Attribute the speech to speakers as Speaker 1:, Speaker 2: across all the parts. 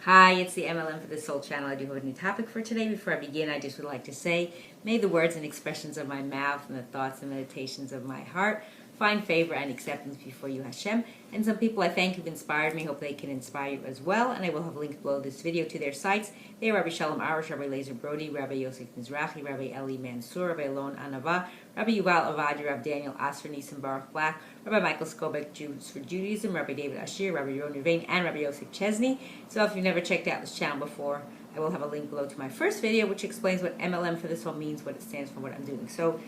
Speaker 1: Hi, it's the M.L.M for the Soul Channel. I do have a new topic for today. Before I begin, I just would like to say, may the words and expressions of my mouth and the thoughts and meditations of my heart find favor and acceptance before you, Hashem. And some people I thank who've inspired me. Hope they can inspire you as well. And I will have a link below this video to their sites. They are Rabbi Shalom Arush, Rabbi Lazer Brody, Rabbi Yosef Mizrahi, Rabbi Eli Mansour, Rabbi Alon Anava, Rabbi Yuval Avadi, Rabbi Daniel Asfer Nisan Baruch Black, Rabbi Michael Skobek, Jews for Judaism, Rabbi David Ashir, Rabbi Ron Ruvain, and Rabbi Yosef Chesney. So if you've never checked out this channel before, I will have a link below to my first video, which explains what M.L.M for the Soul means, what it stands for, what I'm doing. So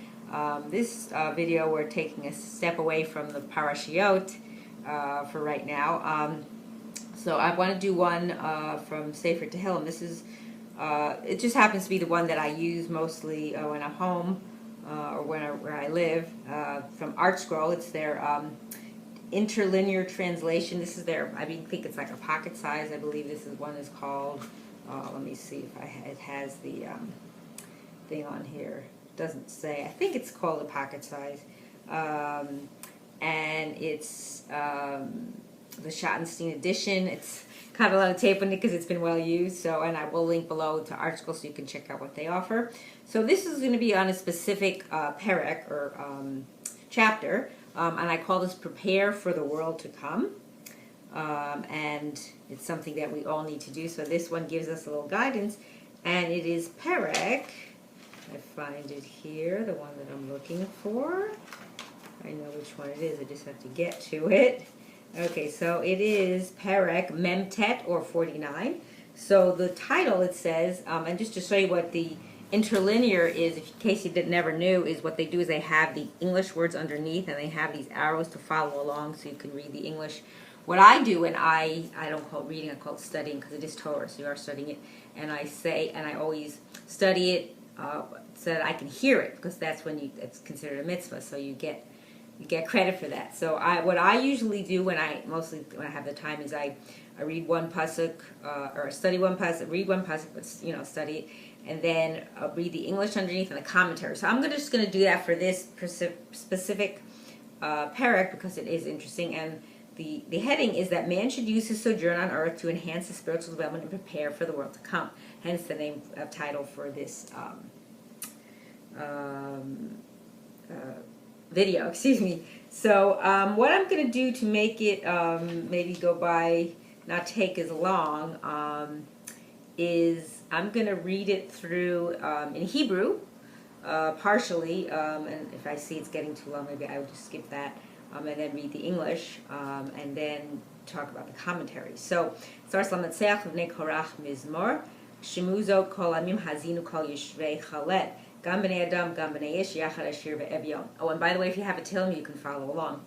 Speaker 1: this video, we're taking a step away from the parashiot for right now. So I want to do one from Sefer Tehillim. This is, it just happens to be the one that I use mostly when I'm home or where I live, from Art Scroll. It's their interlinear translation. This is their, I think it's like a pocket size. I believe this is one is called, let me see if it has the thing on here. Doesn't say. I think it's called a pocket size, and it's the Schottenstein edition. It's got a lot of tape on it because it's been well used. So, and I will link below to Art School so you can check out what they offer. So this is going to be on a specific perek or chapter, and I call this "Prepare for the World to Come," and it's something that we all need to do. So this one gives us a little guidance, and it is perek. I find it here, the one that I'm looking for. I know which one it is, I just have to get to it. Okay, so it is Perek Memtet, or 49. So the title, it says, and just to show you what the interlinear is, in case you never knew, is what they do is they have the English words underneath, and they have these arrows to follow along so you can read the English. What I do, and I don't call it reading, I call it studying, because it is Torah, so you are studying it, and I say, and I always study it, so that I can hear it, because that's when it's considered a mitzvah, so you get credit for that. So what I usually do when I have the time is I read one pasuk, or study one pasuk, read one pasuk, but study it, and then read the English underneath and the commentary. So I'm just going to do that for this specific perek because it is interesting, and the heading is that man should use his sojourn on earth to enhance his spiritual development and prepare for the world to come. Hence the name title for this video, excuse me. So what I'm going to do to make it maybe go by, not take as long, is I'm going to read it through in Hebrew, partially, and if I see it's getting too long, maybe I will just skip that, and then read the English, and then talk about the commentary. So it starts Lamatseach V'nei Korach Mizmor, Shemuzo Kol Amim Hazinu Kol Yishvei Chalet, Gam B'nei Adam, Gam B'nei Ish, Yachad Ashir Ve'Evyom. Oh, and by the way, if you have a Tehillim, you can follow along.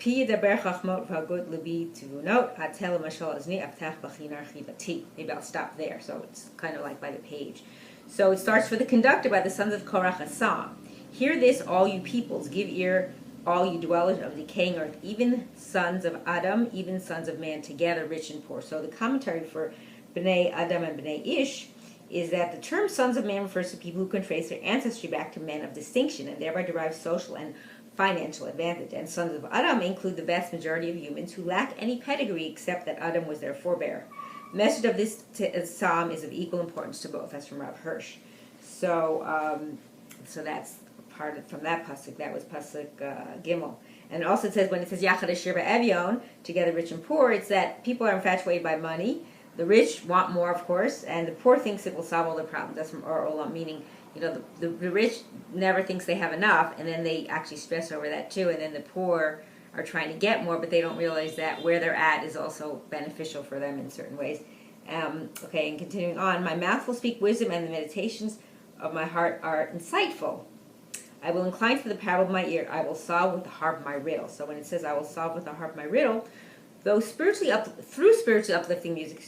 Speaker 1: Pi Yedaber Chachmot V'Hagut Libi Tivunot, Atel Mashal Azni Aftach B'Chinar Chivati. Maybe I'll stop there, so it's kind of like by the page. So it starts for the conductor by the sons of Korach, a psalm. Hear this, all you peoples, give ear, all you dwellers of decaying earth, even sons of Adam, even sons of man, together rich and poor. So the commentary for B'nai Adam and B'nai Ish is that the term sons of man refers to people who can trace their ancestry back to men of distinction and thereby derive social and financial advantage. And sons of Adam include the vast majority of humans who lack any pedigree except that Adam was their forebear. The message of this psalm is of equal importance to both. That's from Rav Hirsch. So, so that's part from that pasuk. That was pasuk Gimel. And also it says, when it says Yachad Ashir Ve'Evyon, together rich and poor, it's that people are infatuated by money. The rich want more, of course, and the poor thinks it will solve all their problems. That's from Or Olam, meaning, the rich never thinks they have enough, and then they actually stress over that too, and then the poor are trying to get more, but they don't realize that where they're at is also beneficial for them in certain ways. Okay, and continuing on, my mouth will speak wisdom, and the meditations of my heart are insightful. I will incline to the parable of my ear. I will solve with the harp my riddle. So when it says I will solve with the harp my riddle, through spiritually uplifting music,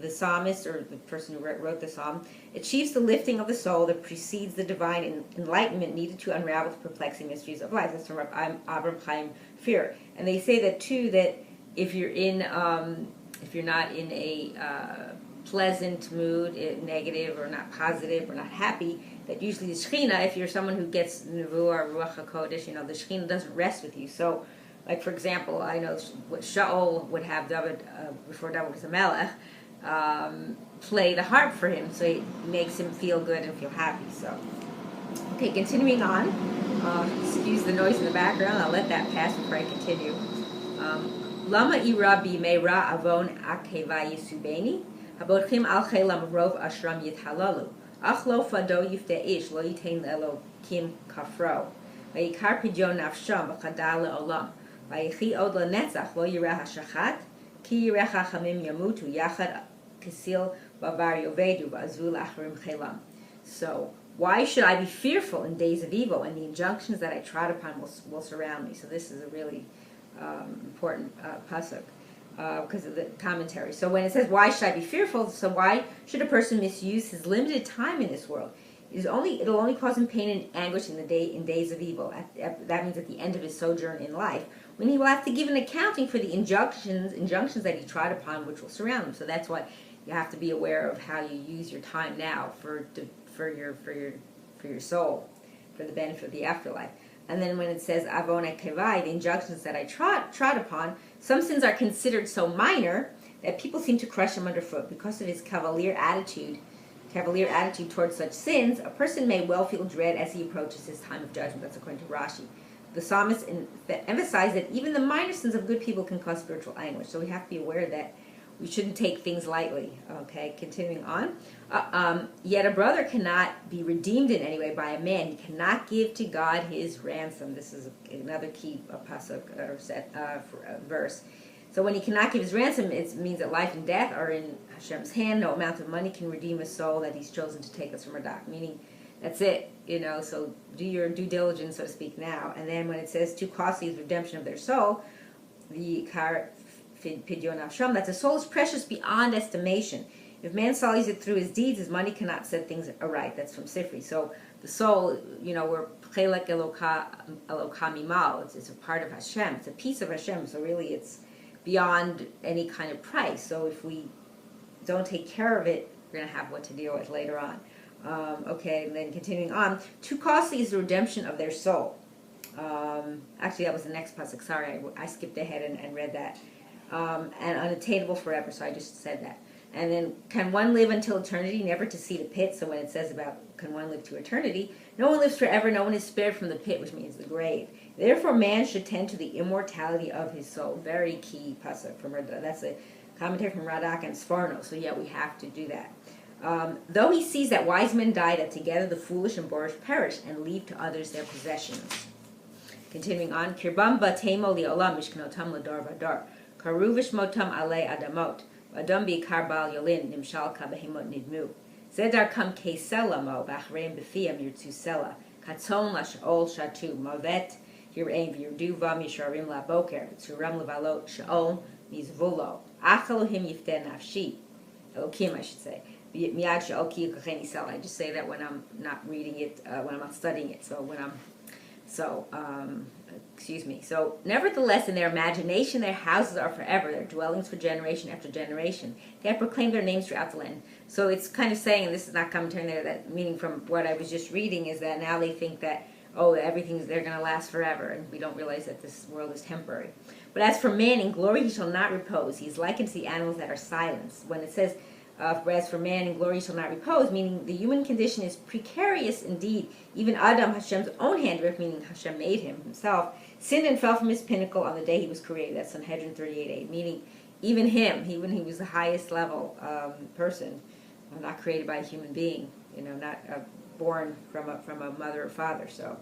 Speaker 1: the psalmist, or the person who wrote the psalm, achieves the lifting of the soul that precedes the divine enlightenment needed to unravel the perplexing mysteries of life. That's from Abraham Chaim Fear. And they say that too, that if you're not in a pleasant mood, negative or not positive or not happy, that usually the Shekhinah, if you're someone who gets Nevuah or Ruach HaKodesh, the Shekhinah doesn't rest with you. So Like, for example, I know what Shaul would have David, before David was a Melech, play the harp for him, so it makes him feel good and feel happy. So, okay, continuing on. Excuse the noise in the background. I'll let that pass before I continue. Lama ira b'meira avon akeva yisubeni habotchim al chelam rov ashram yithalalu achlo fado yifte ish lo yitain leelokim kafro vayikar pidyon nafsham v'chadal leolam vayichi od lenetzach lo yireh hashachat ki yireh hachamim yamutu yachad kisil bavar yovedu v'azvu la'achrim chelam. So, why should I be fearful in days of evil, and the injunctions that I trod upon will surround me? So this is a really important pasuk because of the commentary. So when it says, why should I be fearful? So why should a person misuse his limited time in this world? It'll only cause him pain and anguish in days of evil. That means at the end of his sojourn in life, when he will have to give an accounting for the injunctions that he trod upon, which will surround him. So that's why you have to be aware of how you use your time now for your soul, for the benefit of the afterlife. And then when it says avon kevai, the injunctions that I trod upon, some sins are considered so minor that people seem to crush him underfoot because of his cavalier attitude towards such sins. A person may well feel dread as he approaches his time of judgment. That's according to Rashi. The psalmist emphasized that even the minor sins of good people can cause spiritual anguish. So we have to be aware that we shouldn't take things lightly. Okay, continuing on. Yet a brother cannot be redeemed in any way by a man. He cannot give to God his ransom. This is another key pasuk verse. So when he cannot give his ransom, it means that life and death are in Hashem's hand. No amount of money can redeem a soul that he's chosen to take us from Radak. Meaning, that's it. So do your due diligence, so to speak, now. And then when it says too costly is redemption of their soul, the pidyon nafsham, that the soul is precious beyond estimation. If man sullies it through his deeds, his money cannot set things aright. That's from Sifri. So the soul, we're chelek elokamimal. It's a part of Hashem. It's a piece of Hashem. So really, it's beyond any kind of price. So if we don't take care of it, we're going to have what to deal with later on. Okay, and then continuing on. Too costly is the redemption of their soul. Actually, that was the next pasuk. Sorry, I skipped ahead and read that. And unattainable forever, so I just said that. And then, can one live until eternity, never to see the pit? So when it says about, can one live to eternity, no one lives forever, no one is spared from the pit, which means the grave. Therefore, man should tend to the immortality of his soul. Very key pasuk from Radak. That's a commentary from Radak and Sforno, so yeah, we have to do that. Though he sees that wise men die, that together the foolish and boorish perish, and leave to others their possessions. Continuing on, Kirbam batemo li'olam mishkanotam l'dar v'dar. Karuvish motam ale adamot, vadam bi'kar bal yolin nimshal kabehimot nidmu. Zedar kam kesela mo bachreim b'fiyam yirtzu sela. Katzon lash'ol shatu mavet hir'ein v'yirdu va misharim la boker v'tzuram levalot sha'ol mizvulo. Achalohim yiften nafshi. Elokim, I should say. Miyad sha'ol ki yukacheni sela. I just say that when I'm not reading it, when I'm not studying it. So nevertheless, in their imagination, their houses are forever, their dwellings for generation after generation. They have proclaimed their names throughout the land. So it's kind of saying, and this is not commentary there, that meaning from what I was just reading is that now they think that, they're going to last forever, and we don't realize that this world is temporary. But as for man, in glory he shall not repose. He is likened to the animals that are silenced. When it says, as for man, in glory shall not repose, meaning the human condition is precarious indeed. Even Adam, Hashem's own handiwork, meaning Hashem made him himself, sinned and fell from his pinnacle on the day he was created. That's Sanhedrin 38:8. Meaning, even he was the highest level person, not created by a human being, not born from a mother or father. So,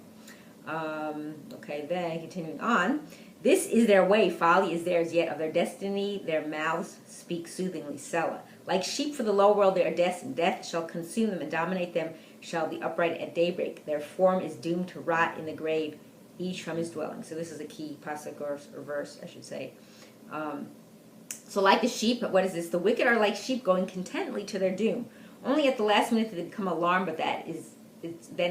Speaker 1: okay, then continuing on. This is their way, folly is theirs, yet of their destiny their mouths speak soothingly. Selah. Like sheep for the low world they are destined. Death shall consume them and dominate them shall the upright at daybreak. Their form is doomed to rot in the grave, each from his dwelling. So this is a key pasuk or verse, I should say. So like the sheep, what is this? The wicked are like sheep going contentedly to their doom. Only at the last minute do they become alarmed, but then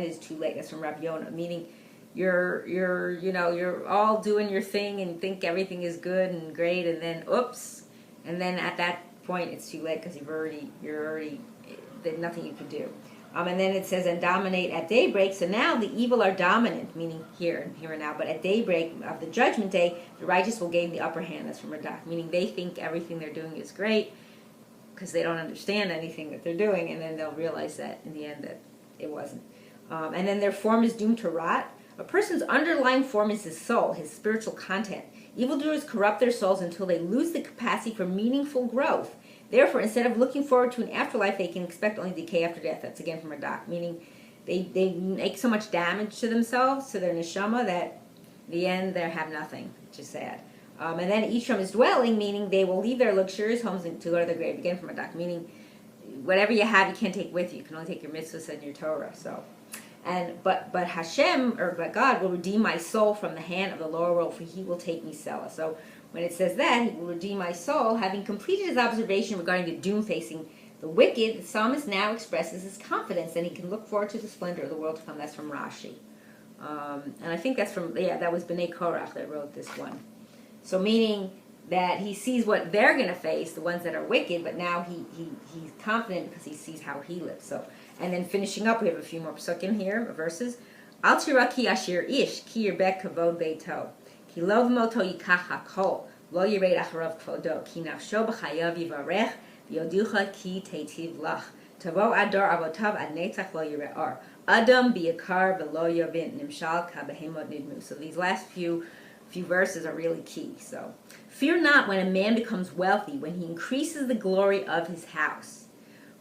Speaker 1: is too late. That's from Rabbi Yonah, meaning you're all doing your thing and think everything is good and great, and then oops, and then at that point it's too late because you're already there's nothing you can do. And then it says, and dominate at daybreak. So now the evil are dominant, meaning here and now. But at daybreak of the judgment day, the righteous will gain the upper hand. That's from Radak, meaning they think everything they're doing is great. because they don't understand anything that they're doing, and then they'll realize that in the end that it wasn't. And then their form is doomed to rot. A person's underlying form is his soul, his spiritual content. Evildoers corrupt their souls until they lose the capacity for meaningful growth. Therefore, instead of looking forward to an afterlife, they can expect only decay after death. That's again from Radak, meaning they make so much damage to themselves, to their neshama, that in the end they have nothing, which is sad. And then each from his dwelling, meaning they will leave their luxurious homes to go to the grave. Again from Radak, meaning whatever you have, you can't take with you. You can only take your mitzvahs and your Torah. So. But Hashem, or God, will redeem my soul from the hand of the lower world, for he will take me Selah. So when it says that, he will redeem my soul, having completed his observation regarding the doom facing the wicked, the psalmist now expresses his confidence and he can look forward to the splendor of the world to come. That's from Rashi. And I think that's from, that was B'nai Korach that wrote this one. So meaning that he sees what they're going to face, the ones that are wicked, but now he's confident because he sees how he lives. So, and then finishing up, we have a few more psukim here, verses. Al tira ki asher ish, ki yirbek kavod beito, ki lo v'moto yikach hakol, lo yired acharav kvodo, ki nafsho b'chayav yivarech, v'yoducha ki teitiv lach, tavo ador avotav ad netzach lo yired or, adam b'yakar v'lo yavin, nimshal ka behemot nidmu. So these last few verses are really key. So, fear not when a man becomes wealthy, when he increases the glory of his house.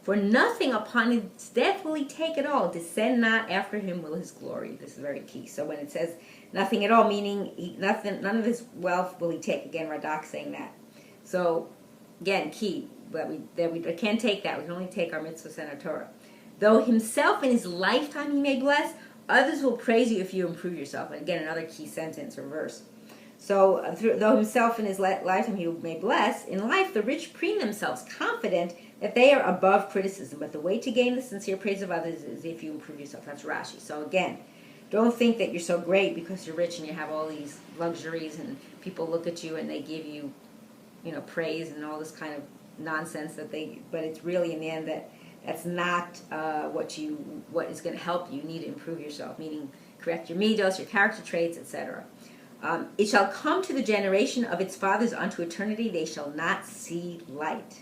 Speaker 1: For nothing upon his death will he take at all. Descend not after him will his glory. This is very key. So when it says nothing at all, meaning none of his wealth will he take. Again, Radak saying that. So again, key. But we can't take that. We can only take our mitzvahs and our Torah. Though himself in his lifetime he may bless, others will praise you if you improve yourself. And again, another key sentence or verse. So, though himself in his lifetime he may bless, in life the rich preen themselves, confident that they are above criticism. But the way to gain the sincere praise of others is if you improve yourself. That's Rashi. So again, don't think that you're so great because you're rich and you have all these luxuries and people look at you and they give you, praise and all this kind of nonsense but it's really in the end that's not what is going to help you. You need to improve yourself, meaning correct your midos, your character traits, etc. It shall come to the generation of its fathers unto eternity, they shall not see light.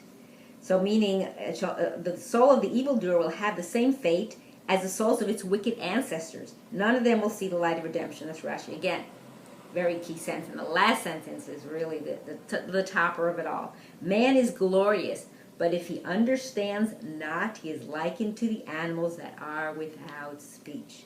Speaker 1: So meaning the soul of the evildoer will have the same fate as the souls of its wicked ancestors. None of them will see the light of redemption. That's Rashi. Again, very key sentence. And the last sentence is really the topper of it all. Man is glorious, but if he understands not, he is likened to the animals that are without speech.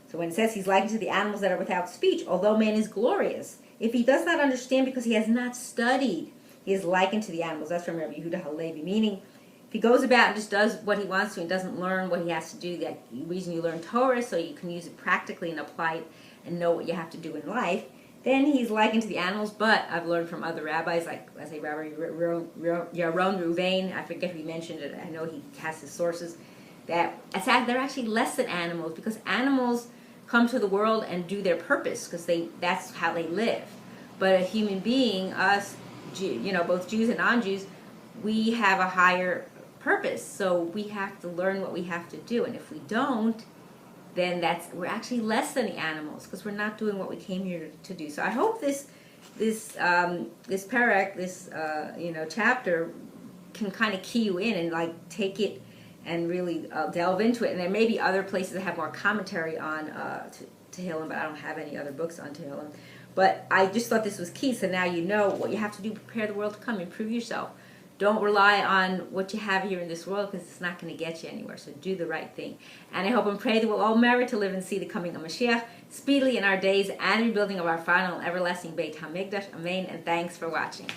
Speaker 1: So when it says he's likened to the animals that are without speech, although man is glorious, if he does not understand because he has not studied, he is likened to the animals. That's from Rabbi Yehuda Halevi, meaning if he goes about and just does what he wants to and doesn't learn what he has to do, the reason you learn Torah so you can use it practically and apply it and know what you have to do in life, then he's likened to the animals. But I've learned from other rabbis, like I say Rabbi Yaron Ruvain, I forget if he mentioned it, I know he has his sources, that they're actually less than animals because animals come to the world and do their purpose because that's how they live. But a human being, us, both Jews and non-Jews, we have a higher purpose. So we have to learn what we have to do. And if we don't, then we're actually less than the animals because we're not doing what we came here to do. So I hope this parak, this chapter can kind of key you in and take it and really delve into it. And there may be other places that have more commentary on Tehillim, but I don't have any other books on Tehillim. But I just thought this was key, so now you know what you have to do, prepare the world to come, improve yourself. Don't rely on what you have here in this world because it's not going to get you anywhere, so do the right thing. And I hope and pray that we'll all merit to live and see the coming of Mashiach speedily in our days and rebuilding of our final and everlasting Beit HaMikdash. Amen, and thanks for watching.